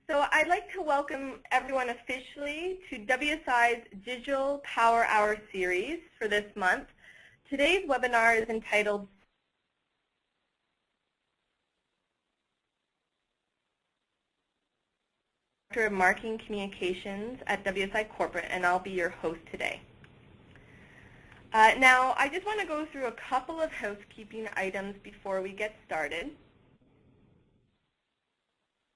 So I'd like to welcome everyone officially to WSI's Digital Power Hour series for this month. Today's webinar is entitled Director of Marketing Communications at WSI Corporate, and I'll be your host today. Now, I just want to go through a couple of housekeeping items before we get started.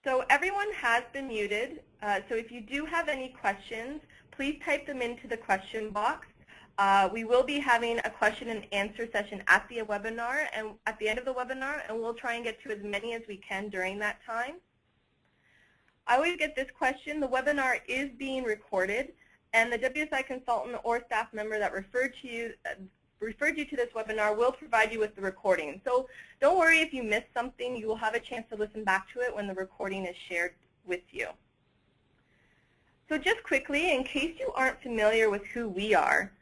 So everyone has been muted, so if you do have any questions, please type them into the question box. We will be having a question and answer session at the webinar and at the end of the webinar, and we'll try and get to as many as we can during that time. I always get this question. The webinar is being recorded, and the WSI consultant or staff member that referred you to this webinar will provide you with the recording. So don't worry if you missed something. You will have a chance to listen back to it when the recording is shared with you. So just quickly, in case you aren't familiar with who we are,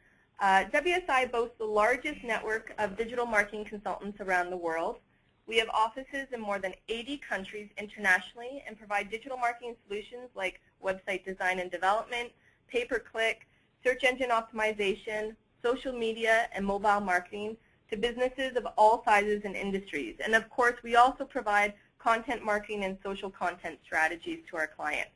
WSI boasts the largest network of digital marketing consultants around the world. We have offices in more than 80 countries internationally and provide digital marketing solutions like website design and development, pay-per-click, search engine optimization, social media, and mobile marketing to businesses of all sizes and industries. And of course, we also provide content marketing and social content strategies to our clients.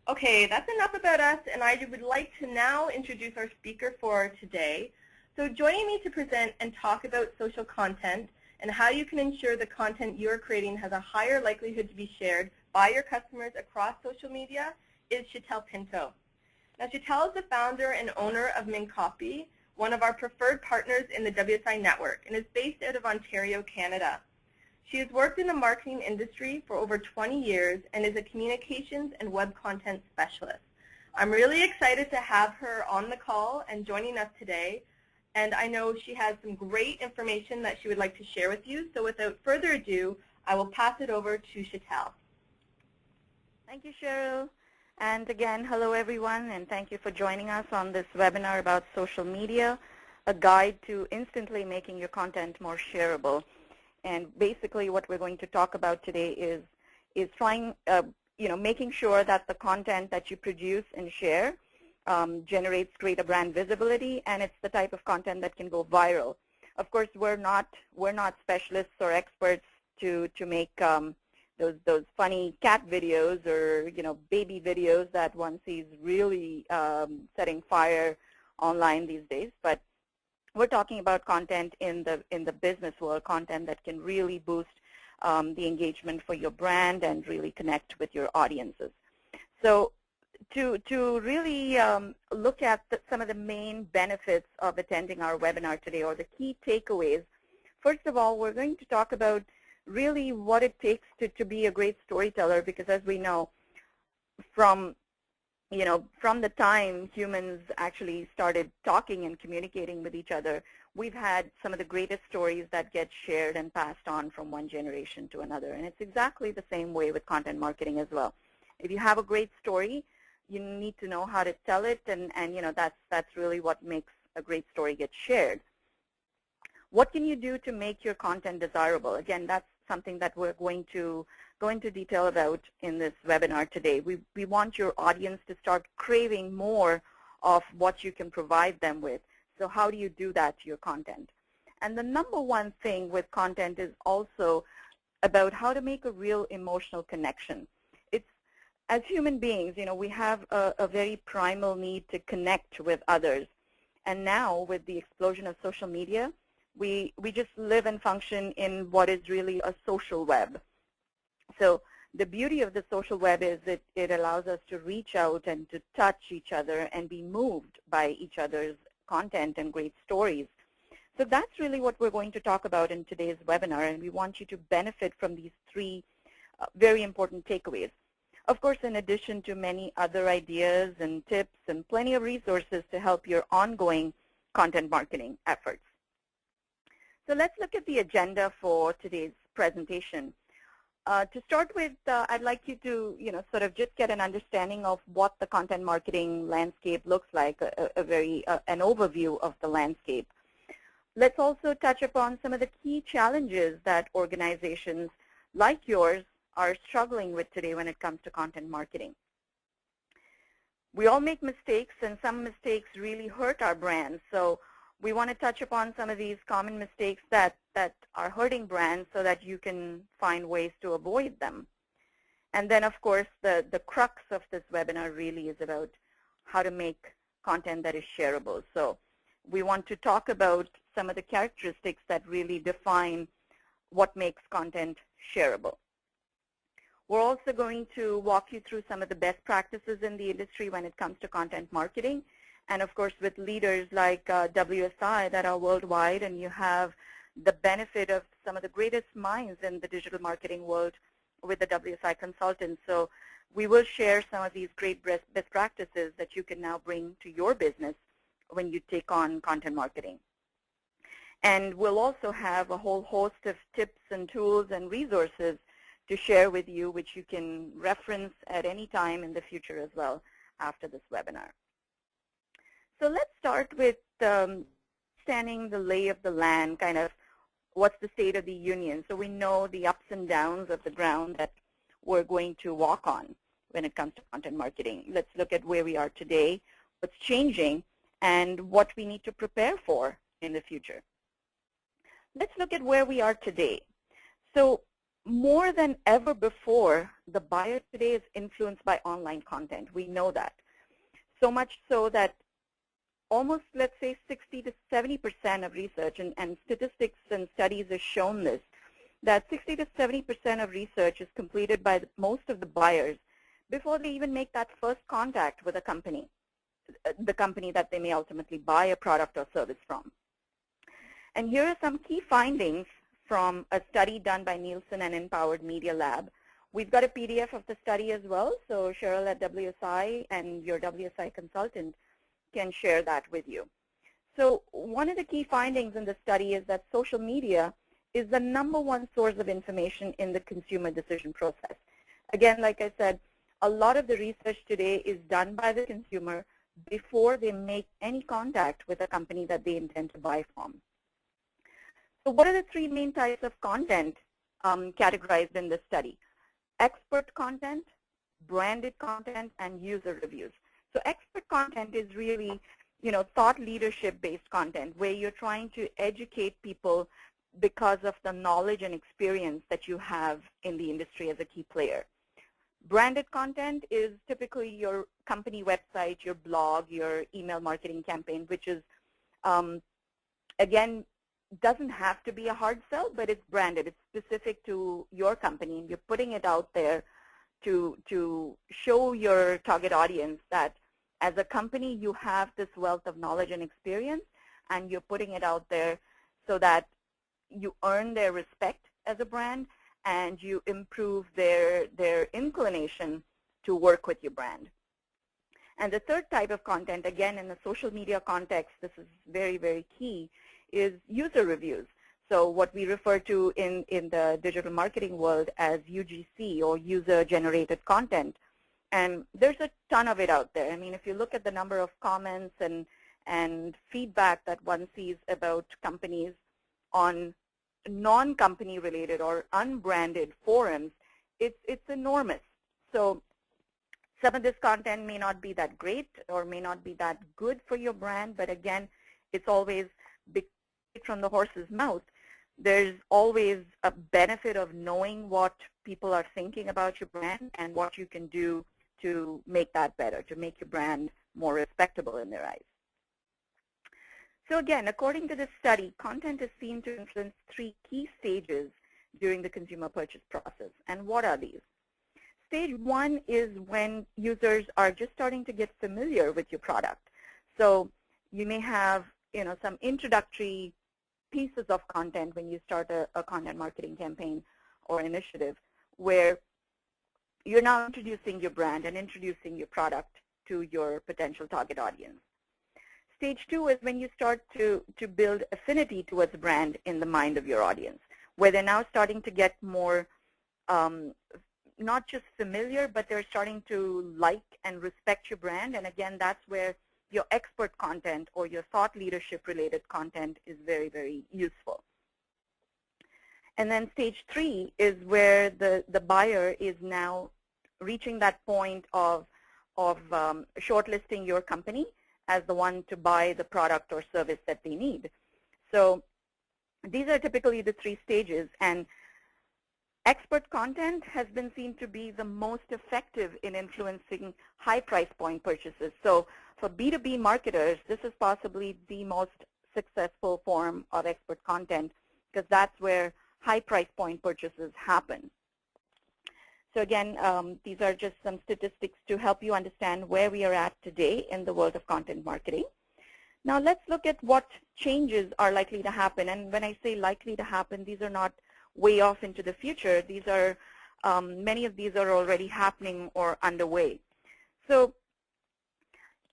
Okay, that's enough about us, and I would like to now introduce our speaker for today. So joining me to present and talk about social content and how you can ensure the content you're creating has a higher likelihood to be shared by your customers across social media is Sheetal Pinto. Now, Sheetal is the founder and owner of Mintcopy, one of our preferred partners in the WSI network, and is based out of Ontario, Canada. She has worked in the marketing industry for over 20 years and is a communications and web content specialist. I'm really excited to have her on the call and joining us today, and I know she has some great information that she would like to share with you. So without further ado, I will pass it over to Sheetal. Thank you, Cheryl. And again, hello everyone, and thank you for joining us on this webinar about social media, a guide to instantly making your content more shareable. And basically what we're going to talk about today is trying, making sure that the content that you produce and share generates greater brand visibility, and it's the type of content that can go viral. Of course, we're not specialists or experts to make those funny cat videos or baby videos that one sees really setting fire online these days. But we're talking about content in the business world, content that can really boost the engagement for your brand and really connect with your audiences. So to really look at some of the main benefits of attending our webinar today, or the key takeaways, first of all, we're going to talk about really what it takes to be a great storyteller, because as we know, from the time humans actually started talking and communicating with each other, we've had some of the greatest stories that get shared and passed on from one generation to another. And it's exactly the same way with content marketing as well. If you have a great story, you need to know how to tell it, and that's really what makes a great story get shared. What can you do to make your content desirable? Again, that's something that we're going to go into detail about in this webinar today. We want your audience to start craving more of what you can provide them with. So how do you do that to your content? And the number one thing with content is also about how to make a real emotional connection. As human beings, we have a very primal need to connect with others. And now with the explosion of social media, we just live and function in what is really a social web. So the beauty of the social web is it allows us to reach out and to touch each other and be moved by each other's content and great stories. So that's really what we're going to talk about in today's webinar, and we want you to benefit from these three very important takeaways. Of course, in addition to many other ideas and tips and plenty of resources to help your ongoing content marketing efforts. So let's look at the agenda for today's presentation. To start with, I'd like you to, sort of just get an understanding of what the content marketing landscape looks like, an overview of the landscape. Let's also touch upon some of the key challenges that organizations like yours are struggling with today when it comes to content marketing. We all make mistakes, and some mistakes really hurt our brands. So we want to touch upon some of these common mistakes that are hurting brands so that you can find ways to avoid them. And then, of course, the crux of this webinar really is about how to make content that is shareable. So we want to talk about some of the characteristics that really define what makes content shareable. We're also going to walk you through some of the best practices in the industry when it comes to content marketing. And of course, with leaders like WSI that are worldwide, and you have the benefit of some of the greatest minds in the digital marketing world with the WSI consultants. So we will share some of these great best practices that you can now bring to your business when you take on content marketing. And we'll also have a whole host of tips and tools and resources to share with you, which you can reference at any time in the future as well after this webinar. So let's start with understanding the lay of the land, kind of what's the state of the union. So we know the ups and downs of the ground that we're going to walk on when it comes to content marketing. Let's look at where we are today, what's changing, and what we need to prepare for in the future. Let's look at where we are today. So more than ever before, the buyer today is influenced by online content. We know that. So much so that almost, let's say, 60 to 70% of research, and statistics and studies have shown this, that 60 to 70% of research is completed by most of the buyers before they even make that first contact with a company, the company that they may ultimately buy a product or service from. And here are some key findings from a study done by Nielsen and Empowered Media Lab. We've got a PDF of the study as well, so Sheetal at WSI and your WSI consultant can share that with you. So one of the key findings in the study is that social media is the #1 source of information in the consumer decision process. Again, like I said, a lot of the research today is done by the consumer before they make any contact with a company that they intend to buy from. So what are the 3 main types of content categorized in this study? Expert content, branded content, and user reviews. So expert content is really, thought leadership-based content where you're trying to educate people because of the knowledge and experience that you have in the industry as a key player. Branded content is typically your company website, your blog, your email marketing campaign, which is, again, doesn't have to be a hard sell, but it's branded. It's specific to your company, and you're putting it out there to show your target audience that as a company you have this wealth of knowledge and experience, and you're putting it out there so that you earn their respect as a brand and you improve their inclination to work with your brand. And the third type of content, again in the social media context, this is very, very key, is user reviews. So what we refer to in the digital marketing world as UGC, or user-generated content. And there's a ton of it out there. I mean, if you look at the number of comments and feedback that one sees about companies on non-company related or unbranded forums, it's enormous. So some of this content may not be that great or may not be that good for your brand, but again, it's always from the horse's mouth. There's always a benefit of knowing what people are thinking about your brand and what you can do to make that better, to make your brand more respectable in their eyes. So again, according to this study, content is seen to influence 3 key stages during the consumer purchase process. And what are these? Stage 1 is when users are just starting to get familiar with your product. So you may have, some introductory pieces of content when you start a content marketing campaign or initiative where you're now introducing your brand and introducing your product to your potential target audience. Stage 2 is when you start to build affinity towards the brand in the mind of your audience, where they're now starting to get more not just familiar, but they're starting to like and respect your brand. And again, that's where your expert content or your thought leadership related content is very, very useful. And then stage 3 is where the buyer is now reaching that point of shortlisting your company as the one to buy the product or service that they need. So these are typically the 3 stages, and expert content has been seen to be the most effective in influencing high price point purchases. So for B2B marketers, this is possibly the most successful form of expert content because that's where high price point purchases happen. So again, these are just some statistics to help you understand where we are at today in the world of content marketing. Now let's look at what changes are likely to happen. And when I say likely to happen, these are not way off into the future. These are, many of these are already happening or underway. So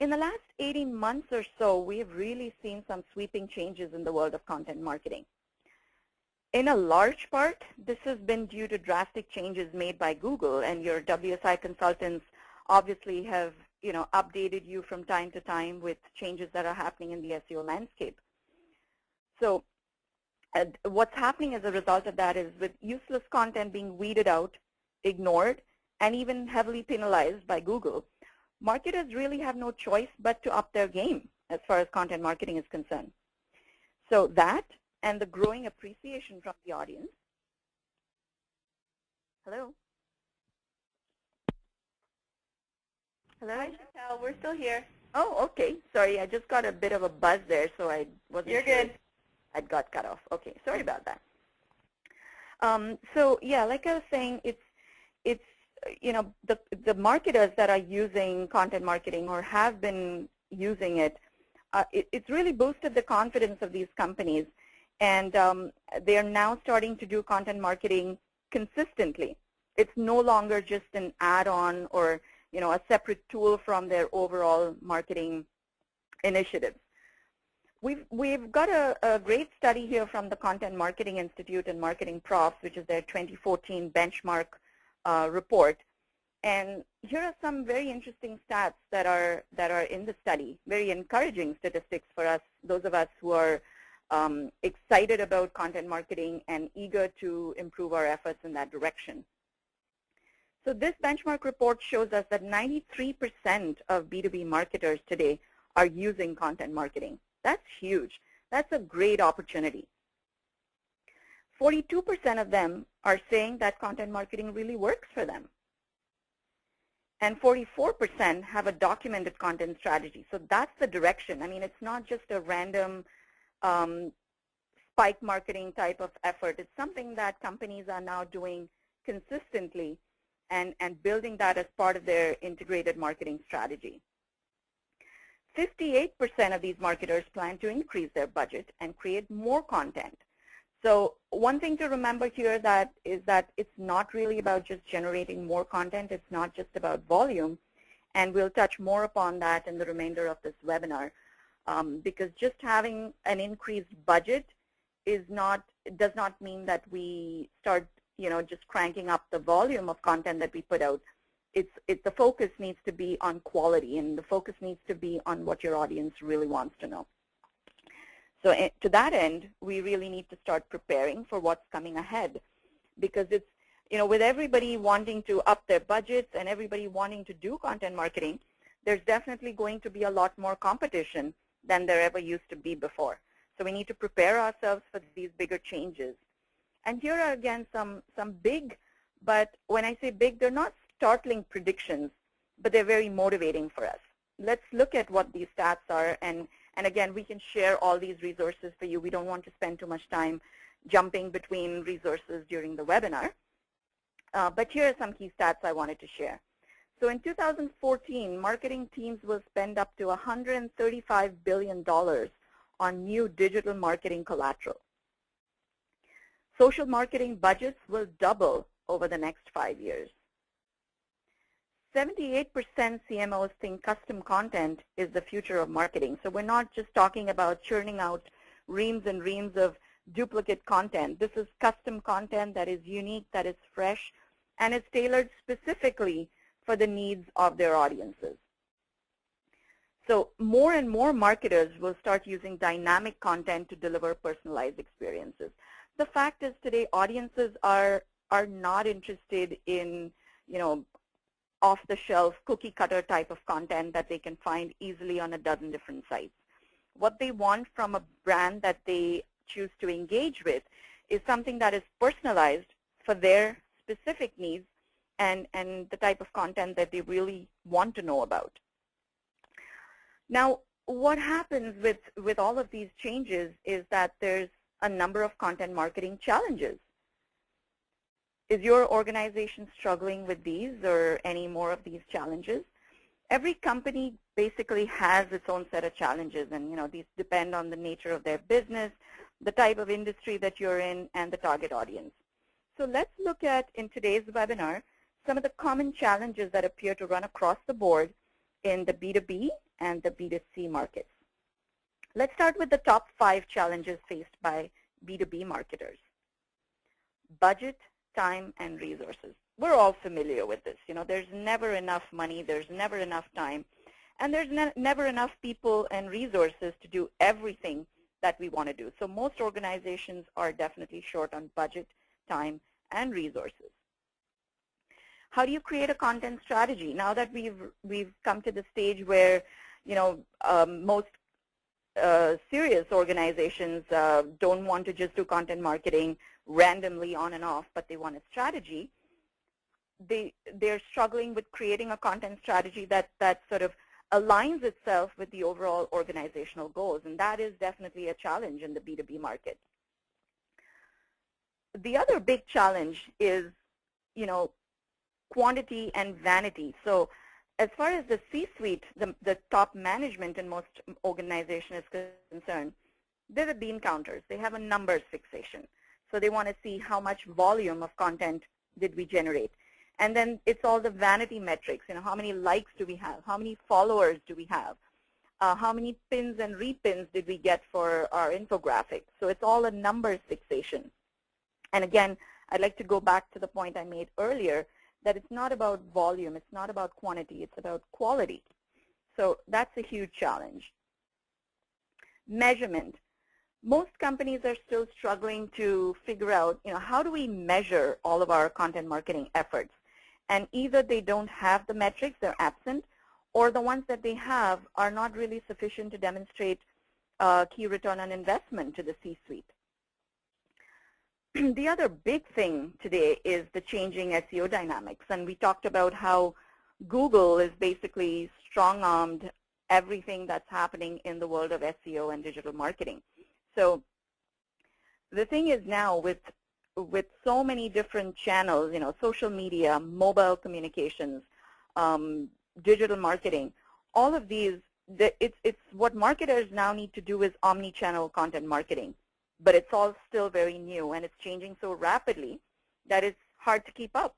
in the last 18 months or so, we have really seen some sweeping changes in the world of content marketing. In a large part, this has been due to drastic changes made by Google, and your WSI consultants obviously have, updated you from time to time with changes that are happening in the SEO landscape. So what's happening as a result of that is with useless content being weeded out, ignored, and even heavily penalized by Google, marketers really have no choice but to up their game as far as content marketing is concerned. So that and the growing appreciation from the audience. Hello? Hello? Hi, Sheetal. We're still here. Oh, okay. Sorry, I just got a bit of a buzz there, so I wasn't You're sure good. I got cut off. Okay, sorry about that. So yeah, like I was saying, it's the marketers that are using content marketing or have been using it, it's really boosted the confidence of these companies, and they are now starting to do content marketing consistently. It's no longer just an add-on or a separate tool from their overall marketing initiatives. We've got a great study here from the Content Marketing Institute and Marketing Profs, which is their 2014 benchmark report. And here are some very interesting stats that are in the study, very encouraging statistics for us, those of us who are excited about content marketing and eager to improve our efforts in that direction. So this benchmark report shows us that 93% of B2B marketers today are using content marketing. That's huge. That's a great opportunity. 42% of them are saying that content marketing really works for them. And 44% have a documented content strategy. So that's the direction. I mean, it's not just a random spike marketing type of effort. It's something that companies are now doing consistently and building that as part of their integrated marketing strategy. 58% of these marketers plan to increase their budget and create more content. So one thing to remember here is that it's not really about just generating more content. It's not just about volume. And we'll touch more upon that in the remainder of this webinar. Because just having an increased budget does not mean that we start just cranking up the volume of content that we put out. The focus needs to be on quality, and the focus needs to be on what your audience really wants to know. So to that end, we really need to start preparing for what's coming ahead, because it's, with everybody wanting to up their budgets and everybody wanting to do content marketing, there's definitely going to be a lot more competition than there ever used to be before. So we need to prepare ourselves for these bigger changes. And here are, again, some big, but when I say big, they're not startling predictions, but they're very motivating for us. Let's look at what these stats are, and again, we can share all these resources for you. We don't want to spend too much time jumping between resources during the webinar. But here are some key stats I wanted to share. So in 2014, marketing teams will spend up to $135 billion on new digital marketing collateral. Social marketing budgets will double over the next 5 years. 78% CMOs think custom content is the future of marketing. So we're not just talking about churning out reams and reams of duplicate content. This is custom content that is unique, that is fresh, and is tailored specifically for the needs of their audiences. So more and more marketers will start using dynamic content to deliver personalized experiences. the fact is today audiences are not interested in, off-the-shelf cookie-cutter type of content that they can find easily on a dozen different sites. What they want from a brand that they choose to engage with is something that is personalized for their specific needs and the type of content that they really want to know about. Now, what happens with all of these changes is that there's a number of content marketing challenges. Is your organization struggling with these or any more of these challenges? Every company basically has its own set of challenges, and these depend on the nature of their business, the type of industry that you're in, and the target audience. So let's look at, in today's webinar, some of the common challenges that appear to run across the board in the B2B and the B2C markets. Let's start with the top 5 challenges faced by B2B marketers. Budget, time, and resources. We're all familiar with this. There's never enough money, there's never enough time, and there's never enough people and resources to do everything that we want to do. So most organizations are definitely short on budget, time, and resources. How do you create a content strategy? Now that we've come to the stage where most serious organizations don't want to just do content marketing randomly on and off, but they want a strategy. They're struggling with creating a content strategy that sort of aligns itself with the overall organizational goals, and that is definitely a challenge in the B2B market. The other big challenge is, quantity and vanity. So as far as the C-suite, the top management in most organizations is concerned, they're the bean counters. They have a numbers fixation. So they want to see how much volume of content did we generate. And then it's all the vanity metrics. How many likes do we have? How many followers do we have? How many pins and repins did we get for our infographic? So it's all a numbers fixation. And again, I'd like to go back to the point I made earlier, that it's not about volume, it's not about quantity, it's about quality. So that's a huge challenge. Measurement. Most companies are still struggling to figure out, how do we measure all of our content marketing efforts? And either they don't have the metrics, they're absent, or the ones that they have are not really sufficient to demonstrate key return on investment to the C-suite. The other big thing today is the changing SEO dynamics, and we talked about how Google is basically strong-armed everything that's happening in the world of SEO and digital marketing. So the thing is now with so many different channels, social media, mobile communications, digital marketing, all of these, it's what marketers now need to do is omni-channel content marketing. But it's all still very new, and it's changing so rapidly that it's hard to keep up.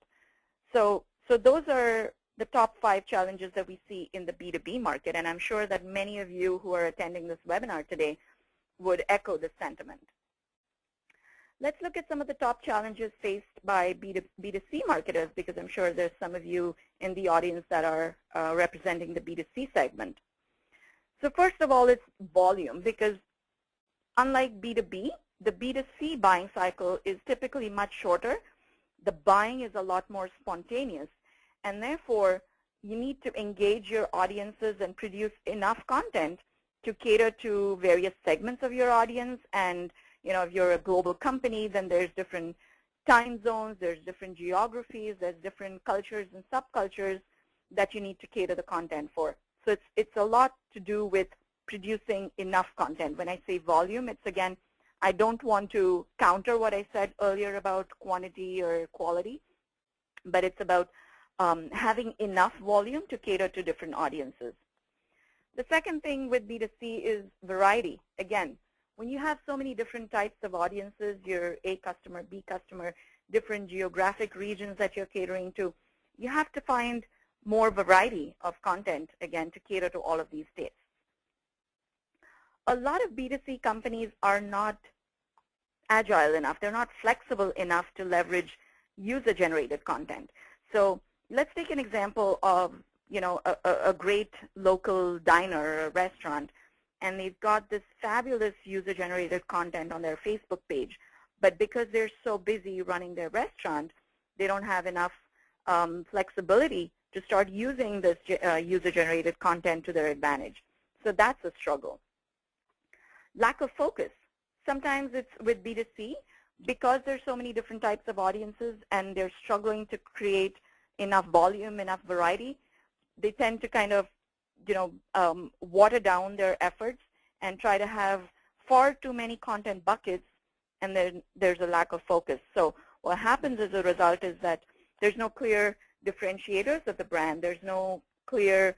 So those are the top 5 challenges that we see in the B2B market, and I'm sure that many of you who are attending this webinar today would echo this sentiment. Let's look at some of the top challenges faced by B2C marketers, because I'm sure there's some of you in the audience that are representing the B2C segment. So first of all, it's volume, because unlike B2B, the B2C buying cycle is typically much shorter. The buying is a lot more spontaneous, and therefore you need to engage your audiences and produce enough content to cater to various segments of your audience. And if you're a global company, then there's different time zones, there's different geographies, there's different cultures and subcultures that you need to cater the content for. So it's a lot to do with producing enough content. When I say volume, it's again, I don't want to counter what I said earlier about quantity or quality, but it's about having enough volume to cater to different audiences. The second thing with B2C is variety. Again, when you have so many different types of audiences, your A customer, B customer, different geographic regions that you're catering to, you have to find more variety of content, again, to cater to all of these tastes. A lot of B2C companies are not agile enough. They're not flexible enough to leverage user-generated content. So let's take an example of a great local diner or a restaurant, and they've got this fabulous user-generated content on their Facebook page, But because they're so busy running their restaurant, they don't have enough flexibility to start using this user-generated content to their advantage. So that's a struggle. Lack of focus. Sometimes it's with B2C, because there's so many different types of audiences and they're struggling to create enough volume, enough variety, they tend to kind of, water down their efforts and try to have far too many content buckets, and then there's a lack of focus. So what happens as a result is that there's no clear differentiators of the brand. There's no clear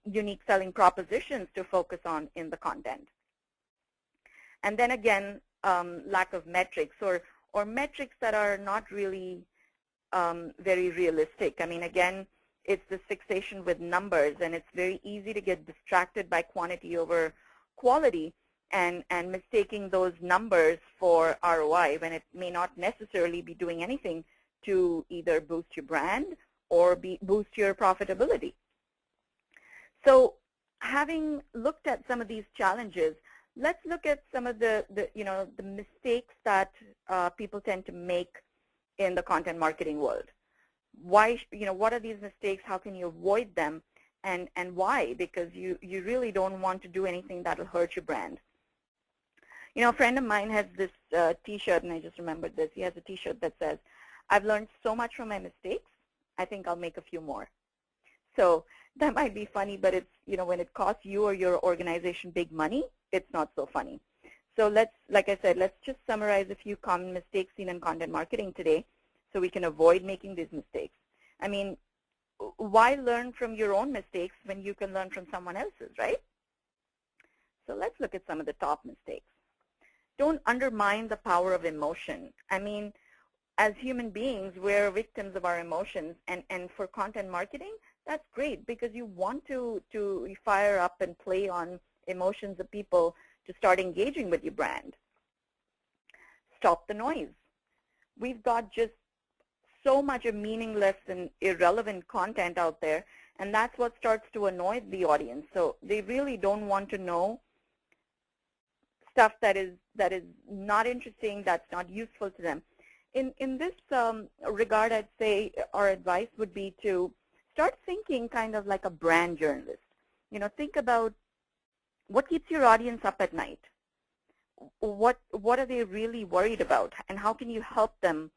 unique selling propositions to focus on in the content. And then again, lack of metrics or metrics that are not really very realistic. I mean, again, it's this fixation with numbers, and it's very easy to get distracted by quantity over quality and mistaking those numbers for ROI when it may not necessarily be doing anything to either boost your brand or boost your profitability. So having looked at some of these challenges, let's look at some of the mistakes that people tend to make in the content marketing world. Why, what are these mistakes? How can you avoid them? And why? Because you really don't want to do anything that will hurt your brand. A friend of mine has this T-shirt, and I just remembered this. He has a T-shirt that says, "I've learned so much from my mistakes, I think I'll make a few more." So that might be funny, but it's, when it costs you or your organization big money, it's not so funny. So like I said, let's just summarize a few common mistakes seen in content marketing today so we can avoid making these mistakes. I mean, why learn from your own mistakes when you can learn from someone else's, right? So let's look at some of the top mistakes. Don't undermine the power of emotion. I mean, as human beings, we're victims of our emotions, and for content marketing, that's great because you want to fire up and play on emotions of people to start engaging with your brand. Stop the noise. We've got just so much of meaningless and irrelevant content out there, and that's what starts to annoy the audience. So they really don't want to know stuff that is not interesting, that's not useful to them. In this regard, I'd say our advice would be to start thinking kind of like a brand journalist. Think about what keeps your audience up at night. What are they really worried about, and how can you help them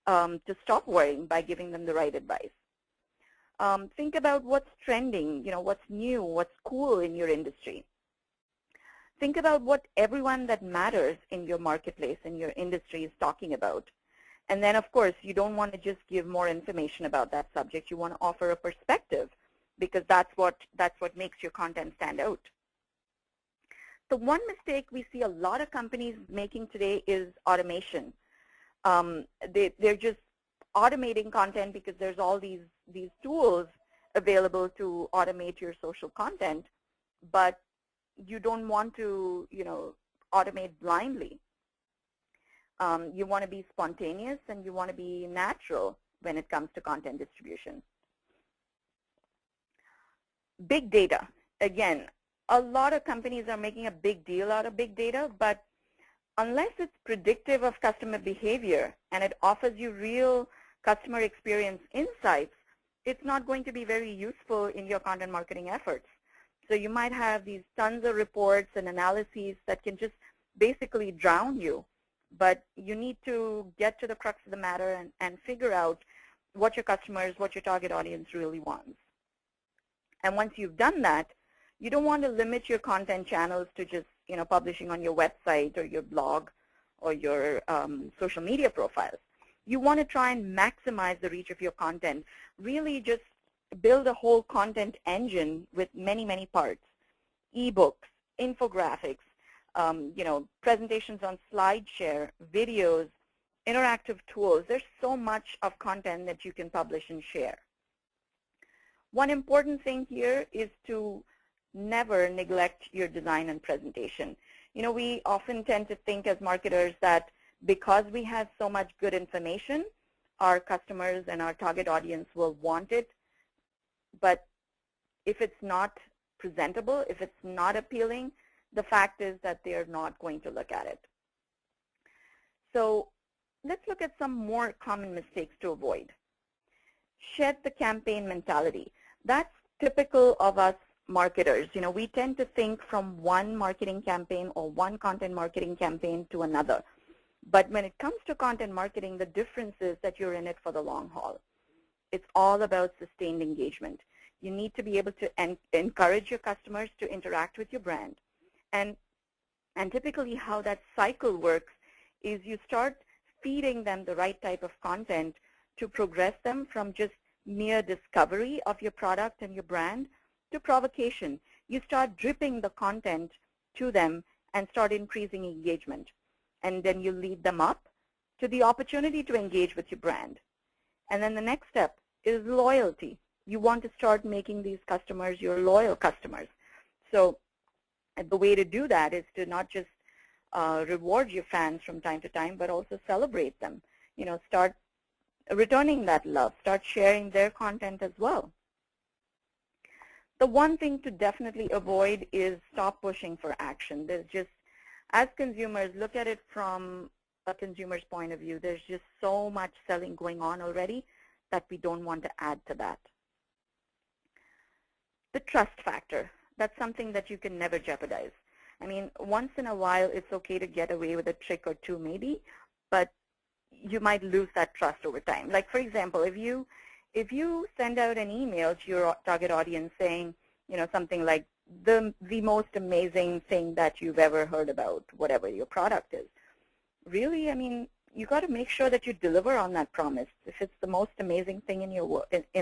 to stop worrying by giving them the right advice? Think about what's trending, what's new, what's cool in your industry. Think about what everyone that matters in your marketplace and your industry is talking about. And then, of course, you don't want to just give more information about that subject. You want to offer a perspective because that's what makes your content stand out. The one mistake we see a lot of companies making today is automation. They're just automating content because there's all these tools available to automate your social content, but you don't want to, automate blindly. You want to be spontaneous and you want to be natural when it comes to content distribution. Big data. Again, a lot of companies are making a big deal out of big data, but unless it's predictive of customer behavior and it offers you real customer experience insights, it's not going to be very useful in your content marketing efforts. So you might have these tons of reports and analyses that can just basically drown you. But you need to get to the crux of the matter and figure out what your customers, what your target audience really wants. And once you've done that, you don't want to limit your content channels to just publishing on your website or your blog or your social media profiles. You want to try and maximize the reach of your content. Really just build a whole content engine with many, many parts. Ebooks, infographics, presentations on SlideShare, videos, interactive tools. There's so much of content that you can publish and share. One important thing here is to never neglect your design and presentation. We often tend to think as marketers that because we have so much good information, our customers and our target audience will want it. But if it's not presentable, if it's not appealing, the fact is that they're not going to look at it. So let's look at some more common mistakes to avoid. Shed the campaign mentality. That's typical of us marketers. You know, we tend to think from one marketing campaign or one content marketing campaign to another. But when it comes to content marketing, the difference is that you're in it for the long haul. It's all about sustained engagement. You need to be able to encourage your customers to interact with your brand. And typically how that cycle works is you start feeding them the right type of content to progress them from just mere discovery of your product and your brand to provocation. You start dripping the content to them and start increasing engagement. And then you lead them up to the opportunity to engage with your brand. And then the next step is loyalty. You want to start making these customers your loyal customers. So the way to do that is to not just reward your fans from time to time, but also celebrate them. You know, start returning that love, start sharing their content as well. The one thing to definitely avoid is stop pushing for action. There's just, as consumers, look at it from a consumer's point of view, there's just so much selling going on already that we don't want to add to that. The trust factor, that's something that you can never jeopardize. I mean, once in a while, it's okay to get away with a trick or two maybe, but you might lose that trust over time. Like, for example, if you send out an email to your target audience saying, you know, something like the most amazing thing that you've ever heard about, whatever your product is, really, I mean, you got to make sure that you deliver on that promise. If it's the most amazing thing in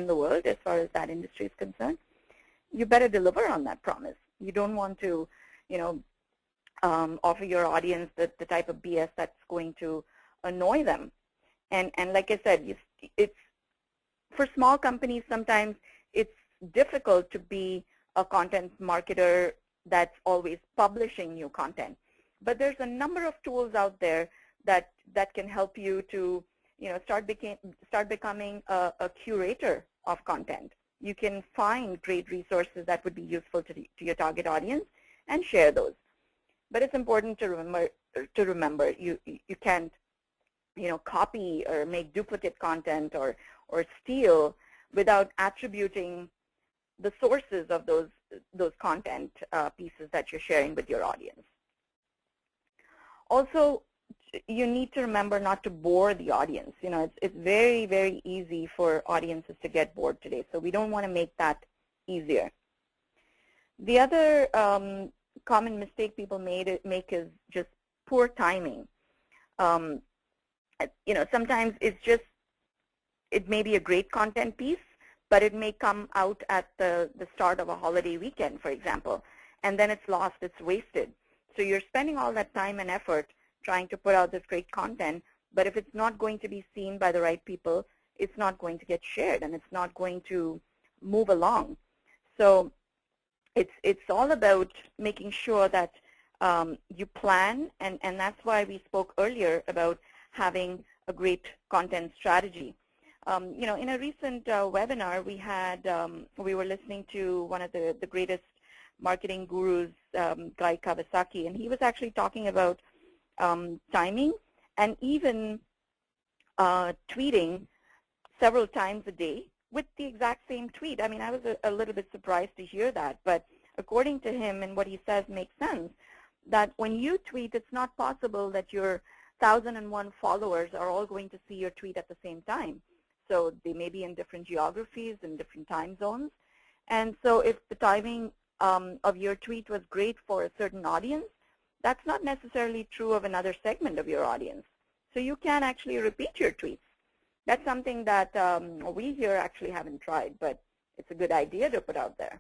the world as far as that industry is concerned, you better deliver on that promise. You don't want to, you know, offer your audience the type of BS that's going to annoy them. And like I said, it's for small companies, sometimes it's difficult to be a content marketer that's always publishing new content. But there's a number of tools out there that can help you to, you know, start becoming a curator of content. You can find great resources that would be useful to your target audience and share those. But it's important to remember you can't, you know, copy or make duplicate content or steal without attributing the sources of those content pieces that you're sharing with your audience. Also, you need to remember not to bore the audience. You know, it's very, very easy for audiences to get bored today, so we don't want to make that easier. The other common mistake people make is just poor timing. You know, sometimes it may be a great content piece, but it may come out at the start of a holiday weekend, for example, and then it's lost, it's wasted. So you're spending all that time and effort trying to put out this great content, but if it's not going to be seen by the right people, it's not going to get shared and it's not going to move along. So it's all about making sure that you plan, and that's why we spoke earlier about having a great content strategy. You know, in a recent webinar, we were listening to one of the greatest marketing gurus, Guy Kawasaki, and he was actually talking about timing and even tweeting several times a day with the exact same tweet. I mean, I was a little bit surprised to hear that, but according to him and what he says makes sense, that when you tweet, it's not possible that your 1,001 followers are all going to see your tweet at the same time. So they may be in different geographies and different time zones. And so if the timing of your tweet was great for a certain audience, that's not necessarily true of another segment of your audience. So you can actually repeat your tweets. That's something that we here actually haven't tried, but it's a good idea to put out there.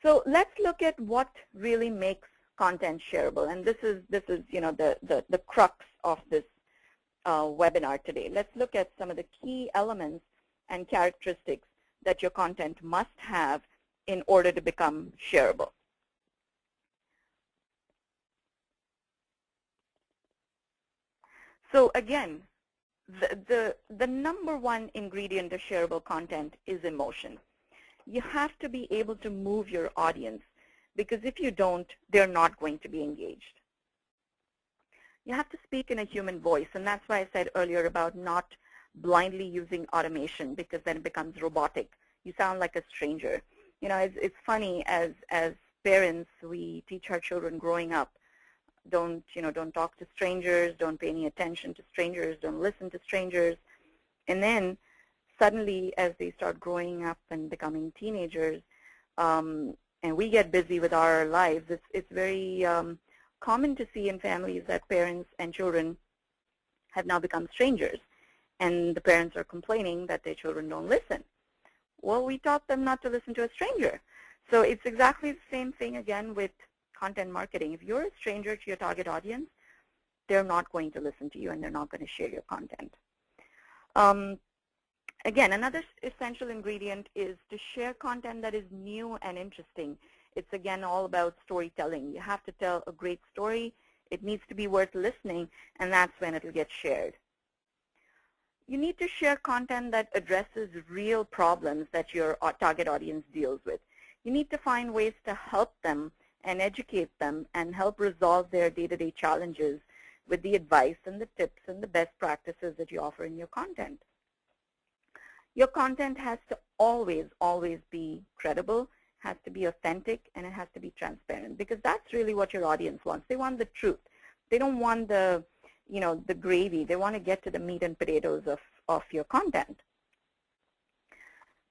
So let's look at what really makes content shareable, and this is you know, the crux of this webinar today. Let's look at some of the key elements and characteristics that your content must have in order to become shareable. So again, the number one ingredient of shareable content is emotion. You have to be able to move your audience, because if you don't, they're not going to be engaged. You have to speak in a human voice, and that's why I said earlier about not blindly using automation, because then it becomes robotic. You sound like a stranger. You know, it's funny, as parents, we teach our children growing up, don't talk to strangers, don't pay any attention to strangers, don't listen to strangers. And then suddenly, as they start growing up and becoming teenagers, and we get busy with our lives, it's very common to see in families that parents and children have now become strangers, and the parents are complaining that their children don't listen. Well, we taught them not to listen to a stranger. So it's exactly the same thing again with content marketing. If you're a stranger to your target audience, they're not going to listen to you, and they're not going to share your content. Again, another essential ingredient is to share content that is new and interesting. It's, again, all about storytelling. You have to tell a great story. It needs to be worth listening, and that's when it will get shared. You need to share content that addresses real problems that your target audience deals with. You need to find ways to help them and educate them and help resolve their day-to-day challenges with the advice and the tips and the best practices that you offer in your content. Your content has to always, always be credible, has to be authentic, and it has to be transparent, because that's really what your audience wants. They want the truth. They don't want the gravy. They want to get to the meat and potatoes of your content.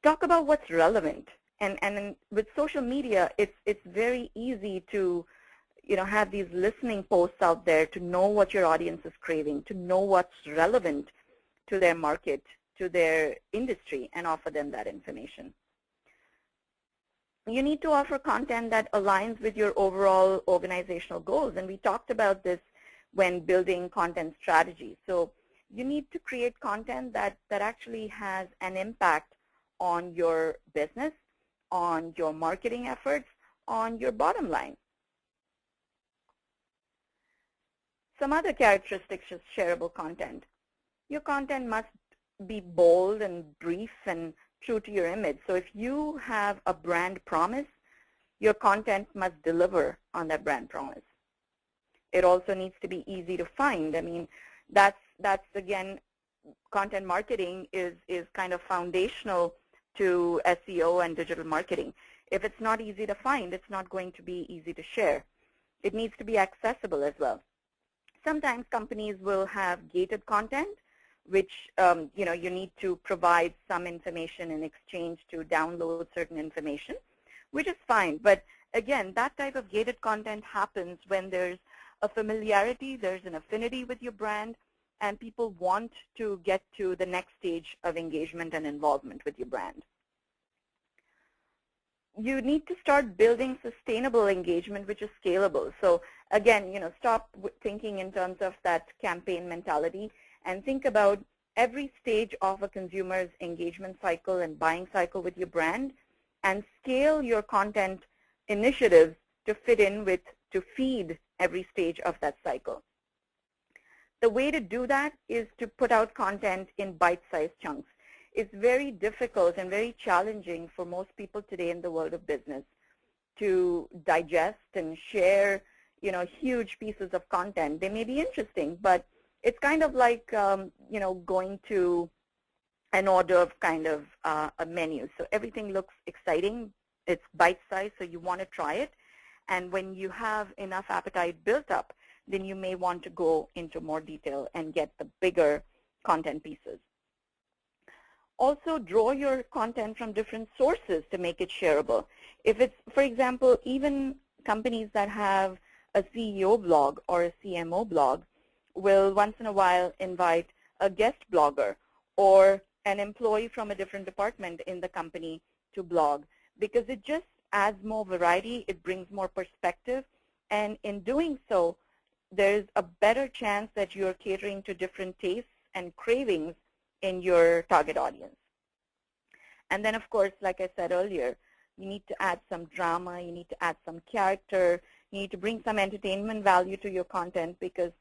Talk about what's relevant. And with social media, it's very easy to have these listening posts out there to know what your audience is craving, to know what's relevant to their market, to their industry, and offer them that information. You need to offer content that aligns with your overall organizational goals, and we talked about this when building content strategy. So you need to create content that actually has an impact on your business, on your marketing efforts, on your bottom line. Some other characteristics of shareable content. Your content must be bold and brief and true to your image. So if you have a brand promise, your content must deliver on that brand promise. It also needs to be easy to find. I mean, that's again, content marketing is kind of foundational to SEO and digital marketing. If it's not easy to find, it's not going to be easy to share. It needs to be accessible as well. Sometimes companies will have gated content, which you need to provide some information in exchange to download certain information, which is fine. But again, that type of gated content happens when there's a familiarity, there's an affinity with your brand, and people want to get to the next stage of engagement and involvement with your brand. You need to start building sustainable engagement, which is scalable. So again, stop thinking in terms of that campaign mentality and think about every stage of a consumer's engagement cycle and buying cycle with your brand, and scale your content initiatives to fit in with, to feed every stage of that cycle. The way to do that is to put out content in bite-sized chunks. It's very difficult and very challenging for most people today in the world of business to digest and share, huge pieces of content. They may be interesting, but it's kind of like, going to an hors d'oeuvre kind of a menu. So everything looks exciting. It's bite-sized, so you want to try it. And when you have enough appetite built up, then you may want to go into more detail and get the bigger content pieces. Also, draw your content from different sources to make it shareable. If it's, for example, even companies that have a CEO blog or a CMO blog will once in a while invite a guest blogger or an employee from a different department in the company to blog, because it just adds more variety, it brings more perspective, and in doing so, there's a better chance that you're catering to different tastes and cravings in your target audience. And then, of course, like I said earlier, you need to add some drama, you need to add some character, you need to bring some entertainment value to your content, because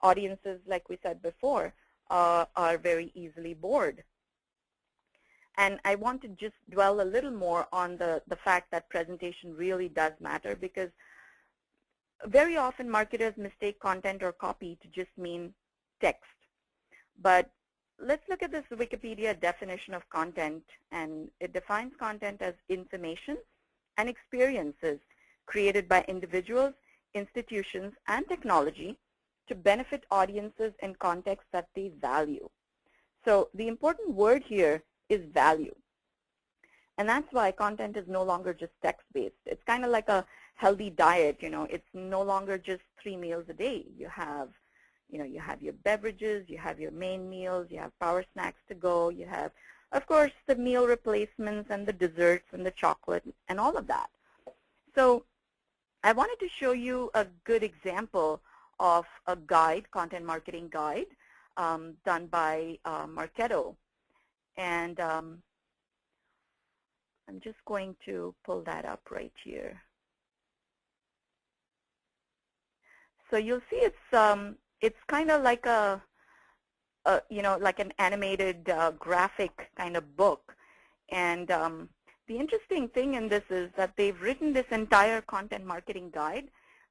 audiences, like we said before, are very easily bored. And I want to just dwell a little more on the fact that presentation really does matter, because very often marketers mistake content or copy to just mean text. But let's look at this Wikipedia definition of content, and it defines content as information and experiences created by individuals, institutions, and technology to benefit audiences in contexts that they value. So the important word here is value. And that's why content is no longer just text-based. It's kind of like a healthy diet, you know. It's no longer just 3 meals a day. You have your beverages, you have your main meals, you have power snacks to go, you have, of course, the meal replacements and the desserts and the chocolate and all of that. So I wanted to show you a good example of a guide, content marketing guide, done by Marketo. And I'm just going to pull that up right here. So you'll see it's kind of like like an animated graphic kind of book. And the interesting thing in this is that they've written this entire content marketing guide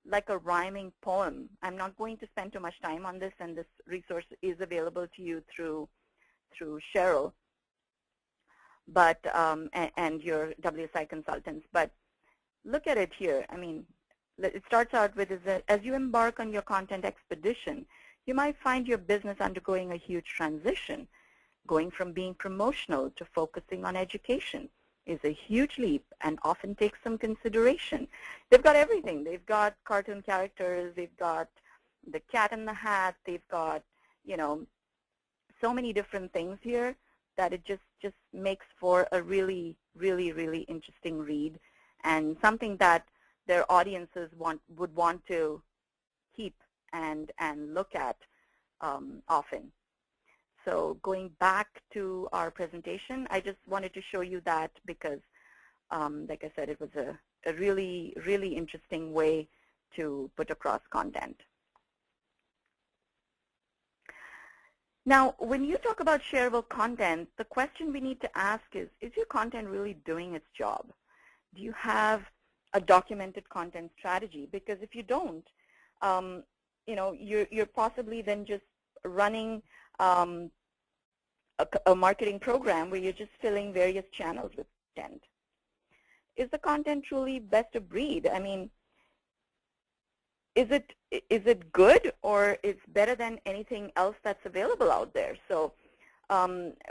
like a rhyming poem. I'm not going to spend too much time on this, and this resource is available to you through Sheetal, but and your WSI consultants. But look at it here. I mean, it starts out with, as you embark on your content expedition, you might find your business undergoing a huge transition. Going from being promotional to focusing on education is a huge leap and often takes some consideration. They've got everything. They've got cartoon characters. They've got the cat in the hat. They've got, so many different things here that it just makes for a really, really, really interesting read, and something that their audiences would want to keep and look at often. So going back to our presentation, I just wanted to show you that because, like I said, it was a really, really interesting way to put across content. Now, when you talk about shareable content, the question we need to ask is your content really doing its job? Do you have a documented content strategy? Because if you don't, you're possibly then just running a marketing program where you're just filling various channels with content. Is the content truly best of breed? I mean, is it good, or it's better than anything else that's available out there? So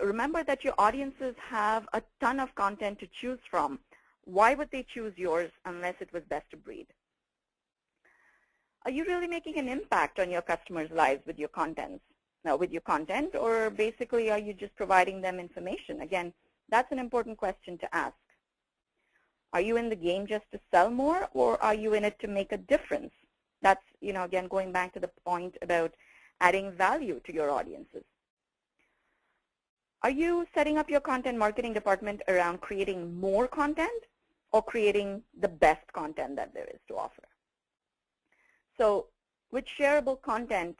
remember that your audiences have a ton of content to choose from. Why would they choose yours unless it was best of breed? Are you really making an impact on your customers' lives with your content? Or basically are you just providing them information? Again, that's an important question to ask. Are you in the game just to sell more, or are you in it to make a difference? That's, again, going back to the point about adding value to your audiences. Are you setting up your content marketing department around creating more content or creating the best content that there is to offer? So with shareable content,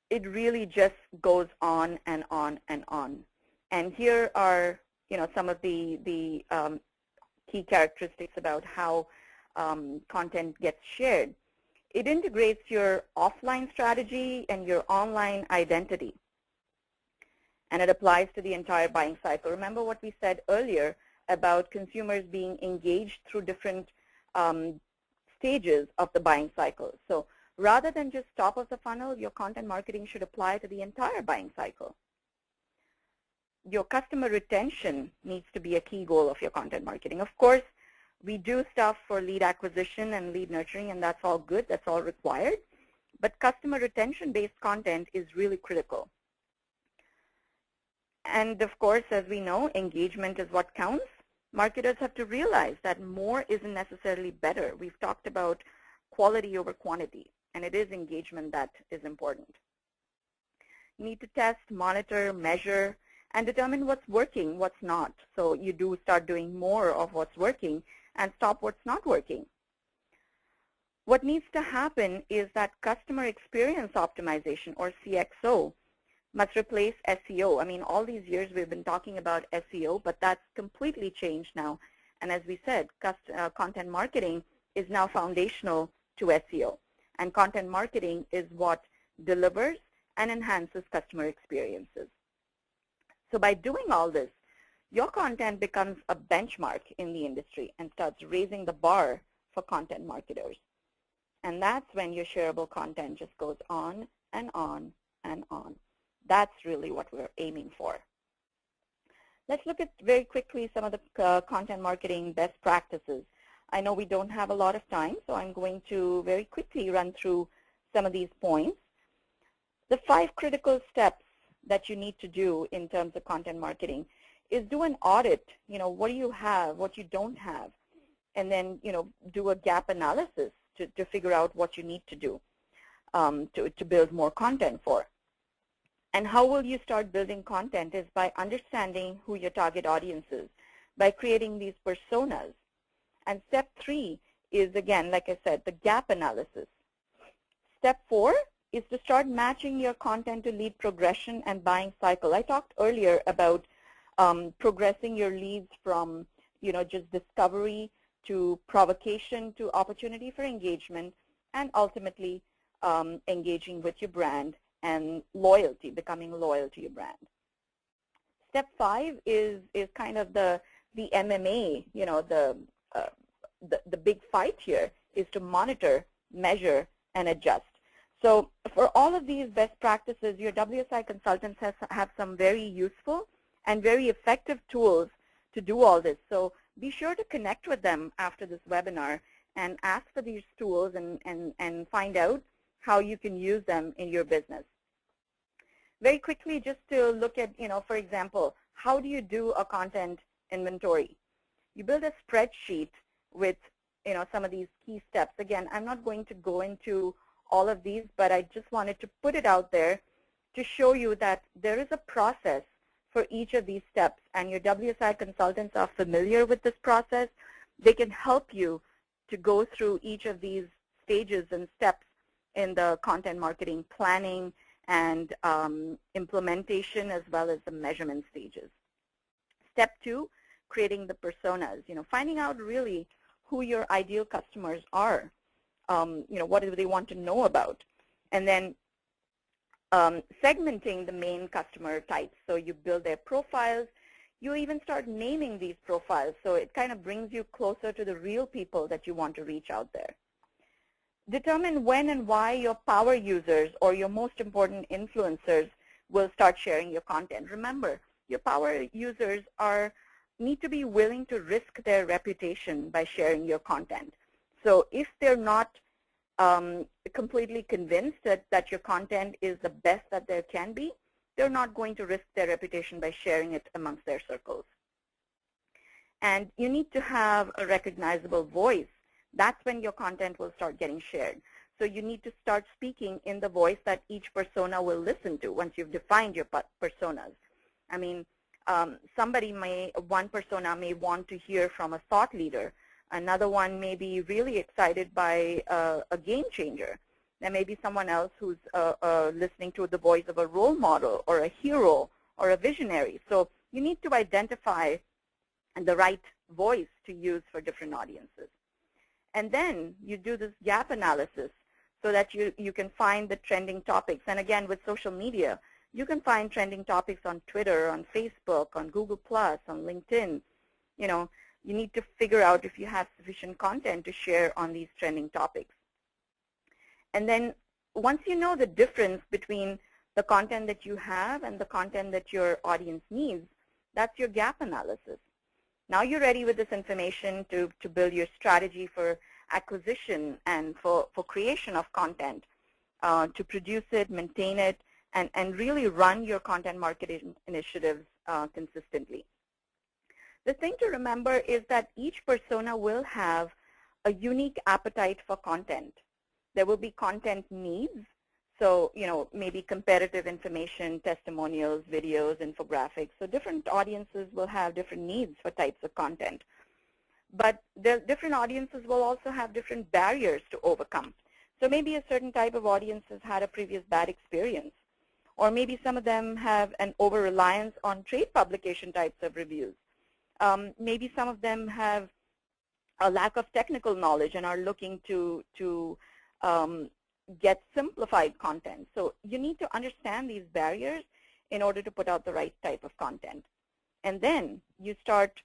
it really just goes on and on and on. And here are, some of the key characteristics about how content gets shared. It integrates your offline strategy and your online identity, and it applies to the entire buying cycle. Remember what we said earlier about consumers being engaged through different stages of the buying cycle. So rather than just top of the funnel, your content marketing should apply to the entire buying cycle. Your customer retention needs to be a key goal of your content marketing. Of course, we do stuff for lead acquisition and lead nurturing, and that's all good. That's all required. But customer retention-based content is really critical. And of course, as we know, engagement is what counts. Marketers have to realize that more isn't necessarily better. We've talked about quality over quantity, and it is engagement that is important. You need to test, monitor, measure, and determine what's working, what's not. So you do start doing more of what's working and stop what's not working. What needs to happen is that customer experience optimization, or CXO, must replace SEO. I mean, all these years we've been talking about SEO, but that's completely changed now. And as we said, content marketing is now foundational to SEO. And content marketing is what delivers and enhances customer experiences. So by doing all this, your content becomes a benchmark in the industry and starts raising the bar for content marketers. And that's when your shareable content just goes on and on and on. That's really what we're aiming for. Let's look at very quickly some of the content marketing best practices. I know we don't have a lot of time, so I'm going to very quickly run through some of these points. The 5 critical steps that you need to do in terms of content marketing is do an audit. What do you have, what you don't have, and then do a gap analysis to figure out what you need to do to build more content for. And how will you start building content is by understanding who your target audience is, by creating these personas. And step 3 is, again, like I said, the gap analysis. Step 4 is to start matching your content to lead progression and buying cycle. I talked earlier about progressing your leads from just discovery to provocation to opportunity for engagement, and ultimately engaging with your brand and loyalty, becoming loyal to your brand. Step 5 is kind of the MMA, the big fight here is to monitor, measure, and adjust. So for all of these best practices, your WSI consultants have some very useful and very effective tools to do all this. So be sure to connect with them after this webinar and ask for these tools and find out how you can use them in your business. Very quickly, just to look at, for example, how do you do a content inventory? You build a spreadsheet with, some of these key steps. Again, I'm not going to go into all of these, but I just wanted to put it out there to show you that there is a process for each of these steps, and your WSI consultants are familiar with this process. They can help you to go through each of these stages and steps in the content marketing planning and implementation, as well as the measurement stages. Step 2, creating the personas, finding out really who your ideal customers are, what do they want to know about, and then segmenting the main customer types. So you build their profiles. You even start naming these profiles, so it kind of brings you closer to the real people that you want to reach out there. Determine when and why your power users or your most important influencers will start sharing your content. Remember, your power users need to be willing to risk their reputation by sharing your content. So if they're not completely convinced that your content is the best that there can be, they're not going to risk their reputation by sharing it amongst their circles. And you need to have a recognizable voice. That's when your content will start getting shared. So you need to start speaking in the voice that each persona will listen to once you've defined your personas. I mean, one persona may want to hear from a thought leader. Another one may be really excited by a game changer. There may be someone else who's listening to the voice of a role model or a hero or a visionary. So you need to identify the right voice to use for different audiences. And then you do this gap analysis so that you can find the trending topics. And again, with social media, you can find trending topics on Twitter, on Facebook, on Google+, on LinkedIn. You need to figure out if you have sufficient content to share on these trending topics. And then once you know the difference between the content that you have and the content that your audience needs, that's your gap analysis. Now you're ready with this information to build your strategy for acquisition and for creation of content, to produce it, maintain it, and really run your content marketing initiatives consistently. The thing to remember is that each persona will have a unique appetite for content. There will be content needs, so maybe competitive information, testimonials, videos, infographics. So different audiences will have different needs for types of content. But the different audiences will also have different barriers to overcome. So maybe a certain type of audience has had a previous bad experience. Or maybe some of them have an over-reliance on trade publication types of reviews. Maybe some of them have a lack of technical knowledge and are looking to get simplified content. So you need to understand these barriers in order to put out the right type of content. And then you start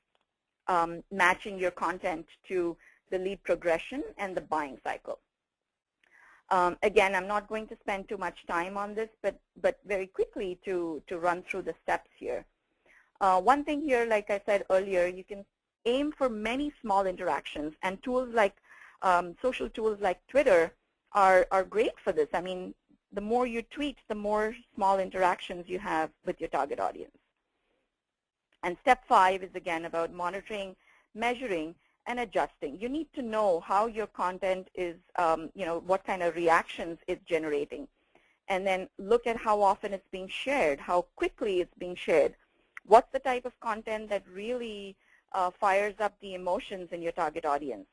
matching your content to the lead progression and the buying cycle. Again, I'm not going to spend too much time on this, but very quickly to run through the steps here. One thing here, like I said earlier, you can aim for many small interactions, and tools like social tools like Twitter are great for this. I mean, the more you tweet, the more small interactions you have with your target audience. And step 5 is again about monitoring, measuring, and adjusting. You need to know how your content is, what kind of reactions it's generating. And then look at how often it's being shared, how quickly it's being shared. What's the type of content that really fires up the emotions in your target audience?